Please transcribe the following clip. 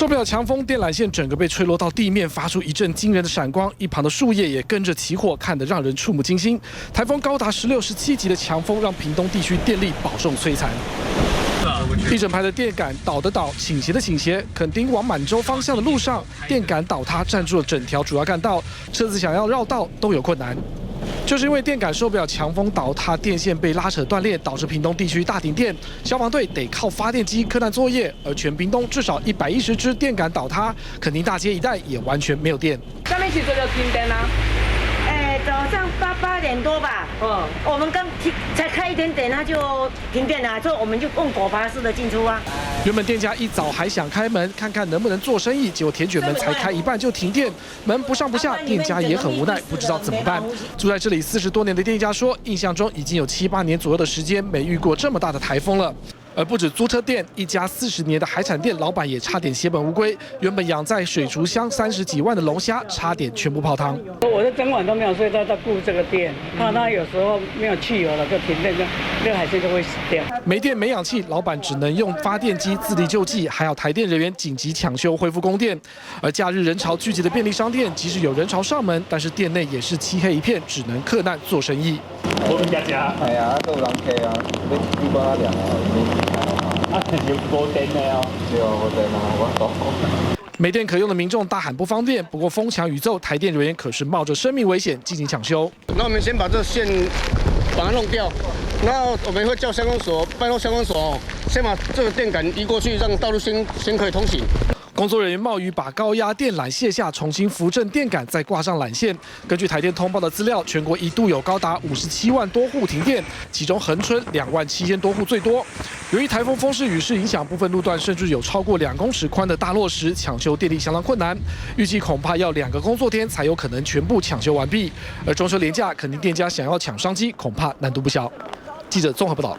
受不了强风，电缆线整个被吹落到地面，发出一阵惊人的闪光，一旁的树叶也跟着起火，看得让人触目惊心。台风高达16、17级的强风，让屏东地区电力饱受摧残。一整排的电杆倒的倒，倾斜的倾斜，垦丁往满洲方向的路上，电杆倒塌占住了整条主要干道，车子想要绕道都有困难。就是因为电杆受不了强风倒塌，电线被拉扯断裂，导致屏东地区大停电，消防队得靠发电机柯难作业，而全屏东至少110支电杆倒塌，垦丁大街一带也完全没有电。什么时候就停电啊？早上8点多吧，我们刚才开一点点，它就停电了，所以我们就用狗爬式的进出啊。原本店家一早还想开门看看能不能做生意，结果铁卷门才开一半就停电，门不上不下，店家也很无奈，不知道怎么办。住在这里40多年的店家说，印象中已经有7、8年左右的时间没遇过这么大的台风了。而不止租车店，一家40年的海产店老板也差点血本无归。原本养在水族箱30几万的龙虾，差点全部泡汤。我是整晚都没有睡，在顾这个店，怕它有时候没有汽油了就停电，那个海鲜就会死掉。没电没氧气，老板只能用发电机自力救济，还要台电人员紧急抢修恢复供电。而假日人潮聚集的便利商店，即使有人潮上门，但是店内也是漆黑一片，只能克难做生意。我们家係啊，都有人客啊，你呢個涼啊，要冇電嘅哦，要冇電啊，我懂。没电可用的民众大喊不方便，不过风强雨骤，台电人员可是冒着生命危险进行抢修。那我们先把这线把它弄掉，然后我们会叫消防所，拜托消防所先把这个电杆移过去，让道路先可以通行。工作人员冒雨把高压电缆卸下，重新扶正电杆，再挂上缆线。根据台电通报的资料，全国一度有高达57万多户停电，其中恒春27000多户最多。由于台风风势雨势影响，部分路段甚至有超过2公尺宽的大落石，抢修电力相当困难。预计恐怕要2个工作天才有可能全部抢修完毕。而中秋连假，肯定店家想要抢商机，恐怕难度不小。记者综合报道。